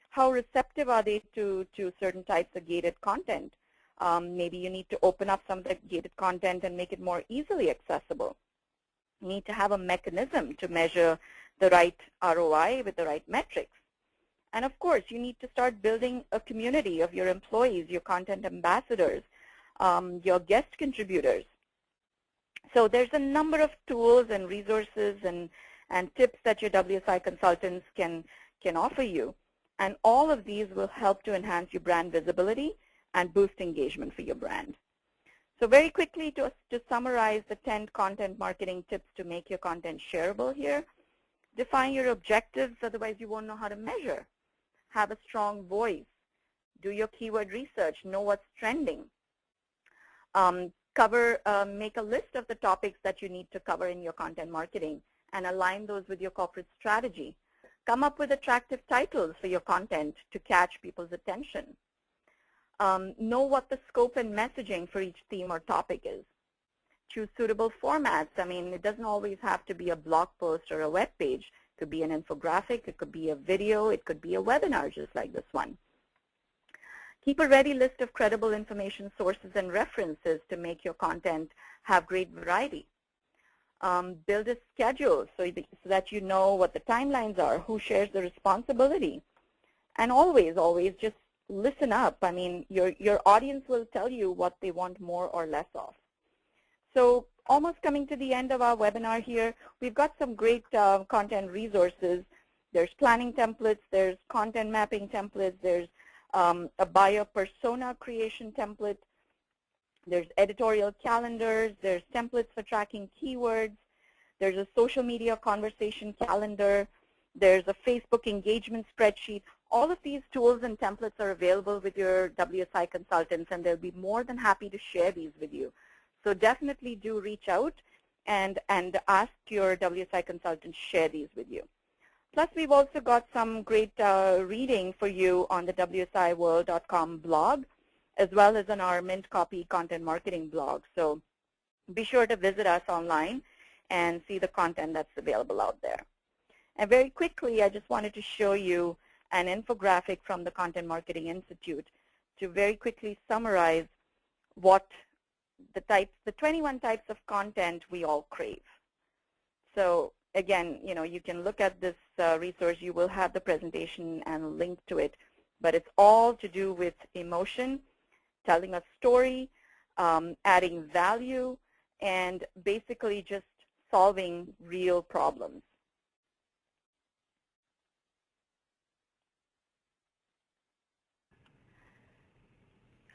How receptive are they to certain types of gated content? Maybe you need to open up some of the gated content and make it more easily accessible. You need to have a mechanism to measure the right ROI with the right metrics. And of course, you need to start building a community of your employees, your content ambassadors, your guest contributors. So there's a number of tools and resources and tips that your WSI consultants can offer you. And all of these will help to enhance your brand visibility and boost engagement for your brand. So very quickly to summarize the 10 content marketing tips to make your content shareable here. Define your objectives, otherwise you won't know how to measure. Have a strong voice. Do your keyword research. Know what's trending. Make a list of the topics that you need to cover in your content marketing and align those with your corporate strategy. Come up with attractive titles for your content to catch people's attention. Know what the scope and messaging for each theme or topic is. Choose suitable formats. I mean, it doesn't always have to be a blog post or a web page. It could be an infographic. It could be a video. It could be a webinar just like this one. Keep a ready list of credible information sources and references to make your content have great variety. Build a schedule so that you know what the timelines are, who shares the responsibility. And always just listen up. I mean, your audience will tell you what they want more or less of. So almost coming to the end of our webinar here, we've got some great content resources. There's planning templates, there's content mapping templates, there's a buyer persona creation template, there's editorial calendars, there's templates for tracking keywords, there's a social media conversation calendar, there's a Facebook engagement spreadsheet. All of these tools and templates are available with your WSI consultants, and they'll be more than happy to share these with you. So definitely do reach out and ask your WSI consultants to share these with you. Plus, we've also got some great reading for you on the WSIworld.com blog, as well as on our Mintcopy content marketing blog. So be sure to visit us online and see the content that's available out there. And very quickly, I just wanted to show you an infographic from the Content Marketing Institute to very quickly summarize what the 21 types of content we all crave. So again, you can look at this resource. You will have the presentation and a link to it, but it's all to do with emotion, telling a story, adding value, and basically just solving real problems.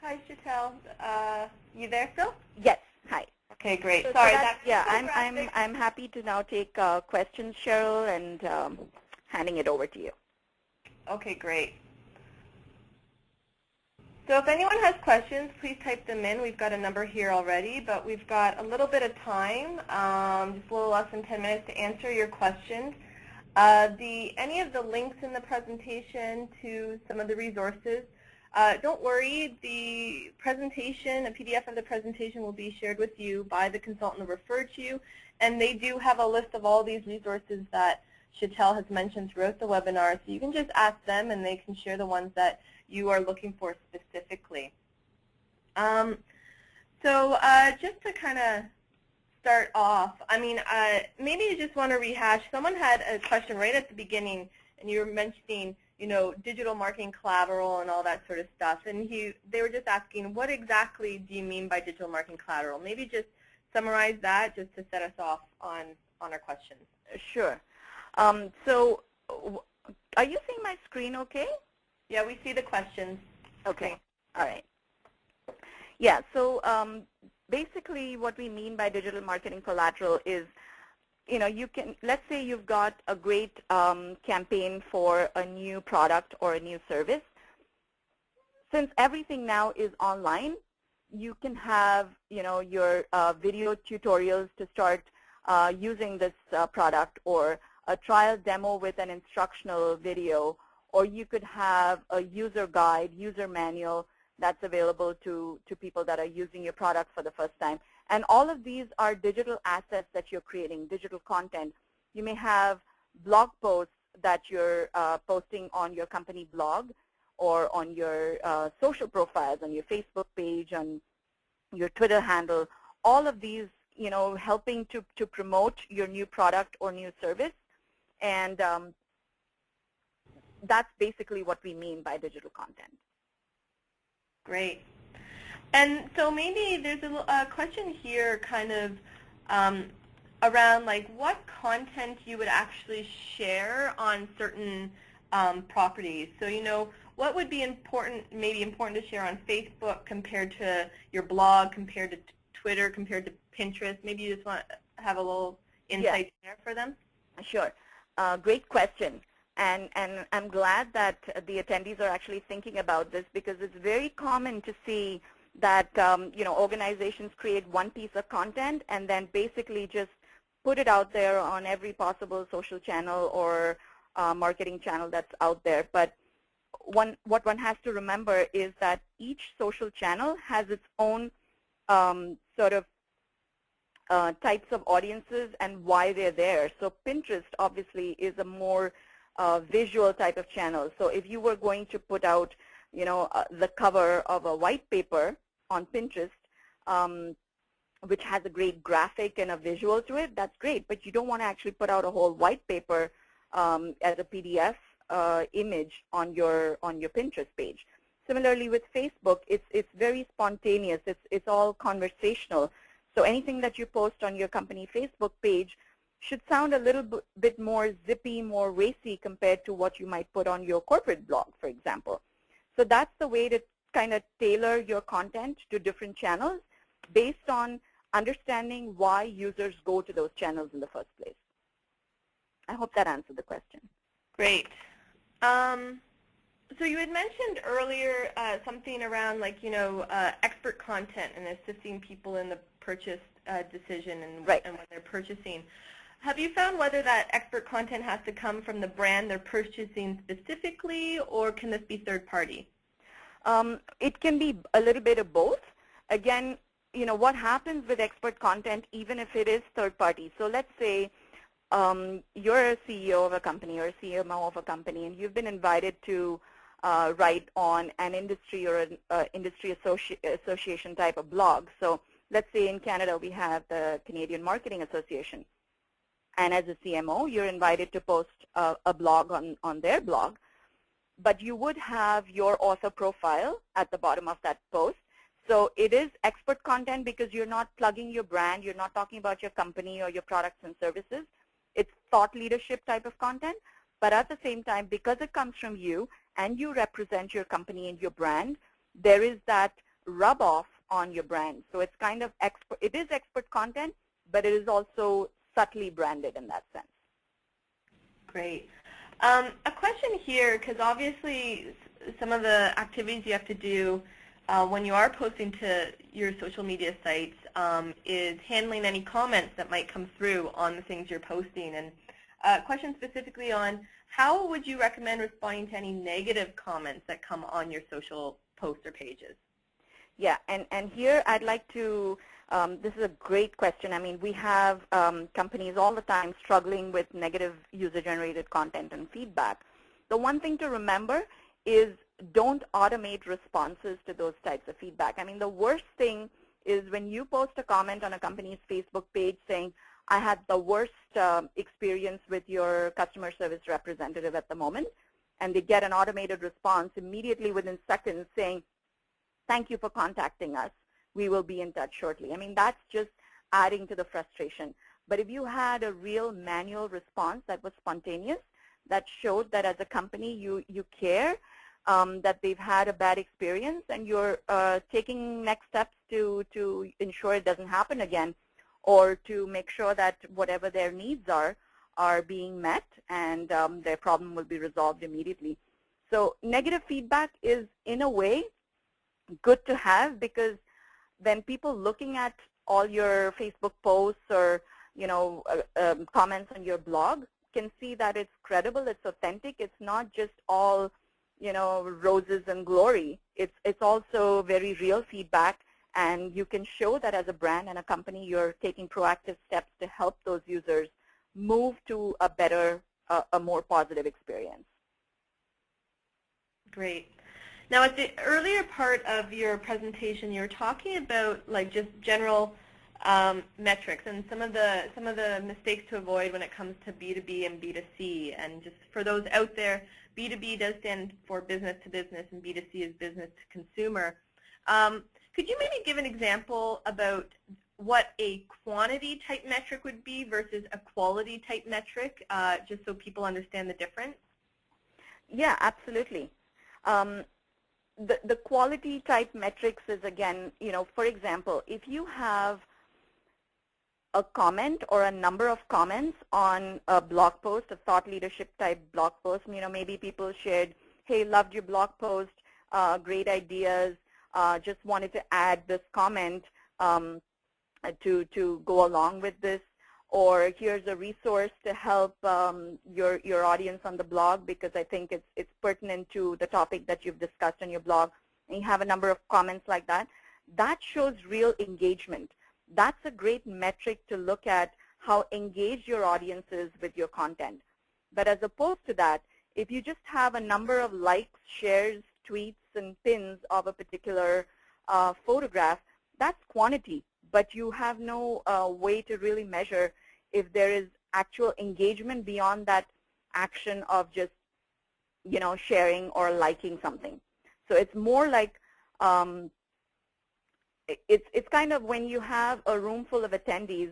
Hi, Sheetal. You there still? Yes. Hi. Okay, great. So Sorry. Yeah, I'm happy to now take questions, Cheryl, and handing it over to you. Okay, great. So if anyone has questions, please type them in. We've got a number here already, but we've got a little bit of time, just a little less than 10 minutes to answer your questions. Any of the links in the presentation to some of the resources, don't worry, the presentation, a PDF of the presentation will be shared with you by the consultant who referred to you, and they do have a list of all these resources that Sheetal has mentioned throughout the webinar, so you can just ask them and they can share the ones that you are looking for specifically. Just to kind of start off, I mean, maybe you just want to rehash. Someone had a question right at the beginning, and you were mentioning digital marketing collateral and all that sort of stuff. And they were just asking, what exactly do you mean by digital marketing collateral? Maybe just summarize that just to set us off on our questions. Sure. So are you seeing my screen okay? Yeah, we see the questions. Okay. All right. Yeah, so basically what we mean by digital marketing collateral is, let's say you've got a great campaign for a new product or a new service. Since everything now is online, you can have, your video tutorials to start using this product, or a trial demo with an instructional video, or you could have a user guide, user manual that's available to people that are using your product for the first time. And all of these are digital assets that you're creating, digital content. You may have blog posts that you're posting on your company blog or on your social profiles, on your Facebook page, on your Twitter handle. All of these, helping to promote your new product or new service. And that's basically what we mean by digital content. Great. And so maybe there's a question here kind of around what content you would actually share on certain properties. So, what would be maybe important to share on Facebook compared to your blog, compared to Twitter, compared to Pinterest? Maybe you just want to have a little insight there for them? Sure. Great question. And I'm glad that the attendees are actually thinking about this, because it's very common to see that organizations create one piece of content and then basically just put it out there on every possible social channel or marketing channel that's out there. But what one has to remember is that each social channel has its own sort of types of audiences and why they're there. So Pinterest obviously is a more visual type of channel. So if you were going to put out, the cover of a white paper on Pinterest, which has a great graphic and a visual to it, that's great. But you don't want to actually put out a whole white paper as a PDF image on your Pinterest page. Similarly with Facebook, it's very spontaneous. It's all conversational. So anything that you post on your company Facebook page should sound a little bit more zippy, more racy compared to what you might put on your corporate blog, for example. So that's the way to kind of tailor your content to different channels based on understanding why users go to those channels in the first place. I hope that answered the question. Great. So you had mentioned earlier something around expert content and assisting people in the purchase decision and when they're purchasing. Have you found whether that expert content has to come from the brand they're purchasing specifically, or can this be third party? It can be a little bit of both. Again, what happens with expert content, even if it is third party. So let's say you're a CEO of a company or a CMO of a company, and you've been invited to write on an industry or an industry association type of blog. So let's say in Canada we have the Canadian Marketing Association. And as a CMO, you're invited to post a blog on their blog. But you would have your author profile at the bottom of that post. So it is expert content because you're not plugging your brand. You're not talking about your company or your products and services. It's thought leadership type of content. But at the same time, because it comes from you and you represent your company and your brand, there is that rub off on your brand. So it's kind of it is expert content, but it is also subtly branded in that sense. Great. A question here, because obviously some of the activities you have to do when you are posting to your social media sites is handling any comments that might come through on the things you're posting. And a question specifically on how would you recommend responding to any negative comments that come on your social posts or pages? Yeah, and here I'd like to, this is a great question. I mean, we have companies all the time struggling with negative user-generated content and feedback. The one thing to remember is don't automate responses to those types of feedback. I mean, the worst thing is when you post a comment on a company's Facebook page saying, I had the worst experience with your customer service representative at the moment, and they get an automated response immediately within seconds saying, thank you for contacting us. We will be in touch shortly. I mean, that's just adding to the frustration. But if you had a real manual response that was spontaneous, that showed that as a company you care, that they've had a bad experience, and you're taking next steps to ensure it doesn't happen again, or to make sure that whatever their needs are being met, and their problem will be resolved immediately. So negative feedback is, in a way, good to have, because then people looking at all your Facebook posts or comments on your blog can see that it's credible, it's authentic, it's not just all roses and glory. It's also very real feedback, and you can show that as a brand and a company you're taking proactive steps to help those users move to a better, a more positive experience. Great. Now, at the earlier part of your presentation, you were talking about just general metrics and some of the mistakes to avoid when it comes to B2B and B2C. And just for those out there, B2B does stand for business to business, and B2C is business to consumer. Could you maybe give an example about what a quantity type metric would be versus a quality type metric, just so people understand the difference? Yeah, absolutely. The quality type metrics is, again, for example, if you have a comment or a number of comments on a blog post, a thought leadership type blog post, maybe people shared, hey, loved your blog post, great ideas, just wanted to add this comment to go along with this, or here's a resource to help your audience on the blog because I think it's pertinent to the topic that you've discussed on your blog, and you have a number of comments like that. That shows real engagement. That's a great metric to look at how engaged your audience is with your content. But as opposed to that, if you just have a number of likes, shares, tweets, and pins of a particular photograph, that's quantity. But you have no way to really measure if there is actual engagement beyond that action of just, sharing or liking something. So it's more like it's kind of when you have a room full of attendees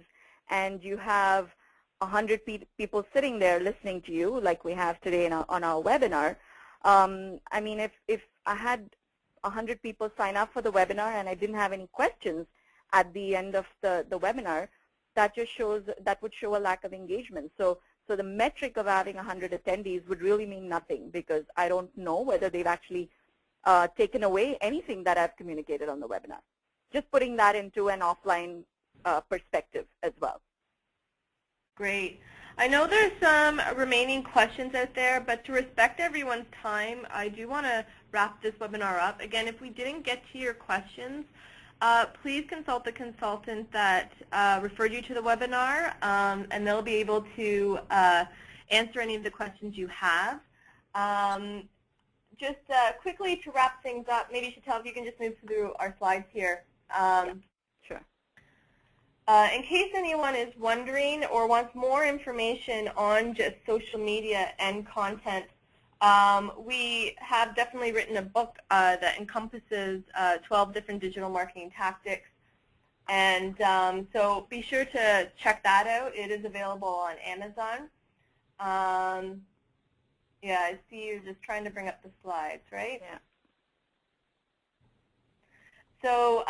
and you have 100 people sitting there listening to you, like we have today on our webinar. I mean, if I had 100 people sign up for the webinar and I didn't have any questions at the end of the webinar, that would show a lack of engagement. So the metric of having 100 attendees would really mean nothing, because I don't know whether they've actually taken away anything that I've communicated on the webinar. Just putting that into an offline perspective as well. Great. I know there's some remaining questions out there, but to respect everyone's time, I do want to wrap this webinar up. Again, if we didn't get to your questions, please consult the consultant that referred you to the webinar, and they'll be able to answer any of the questions you have. Just quickly to wrap things up, maybe Sheetal, if you can just move through our slides here. Yeah, sure. In case anyone is wondering or wants more information on just social media and content, we have definitely written a book that encompasses 12 different digital marketing tactics. And so be sure to check that out. It is available on Amazon. Yeah, I see you're just trying to bring up the slides, right? Yeah. So,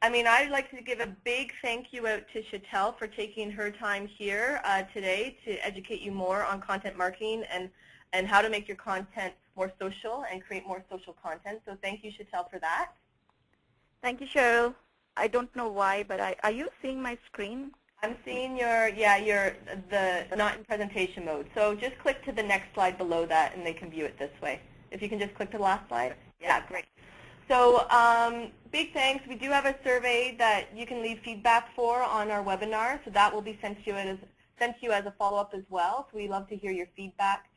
I mean, I'd like to give a big thank you out to Sheetal for taking her time here today to educate you more on content marketing and how to make your content more social and create more social content. So thank you, Sheetal, for that. Thank you, Sheryl. I don't know why, but are you seeing my screen? I'm seeing your, not in presentation mode. So just click to the next slide below that and they can view it this way. If you can just click to the last slide. Yeah, great. So big thanks. We do have a survey that you can leave feedback for on our webinar, so that will be sent to you as a follow-up as well. So we love to hear your feedback.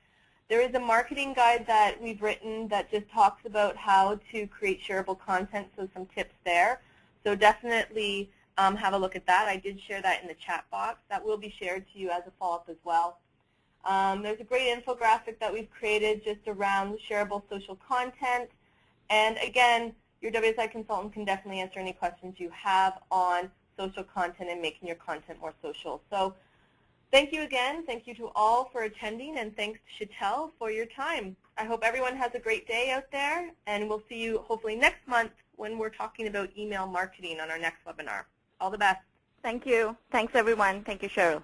There is a marketing guide that we've written that just talks about how to create shareable content, so some tips there. So definitely have a look at that. I did share that in the chat box. That will be shared to you as a follow-up as well. There's a great infographic that we've created just around shareable social content. And again, your WSI consultant can definitely answer any questions you have on social content and making your content more social. So thank you again. Thank you to all for attending, and thanks to Sheetal for your time. I hope everyone has a great day out there, and we'll see you hopefully next month when we're talking about email marketing on our next webinar. All the best. Thank you. Thanks, everyone. Thank you, Sheryl.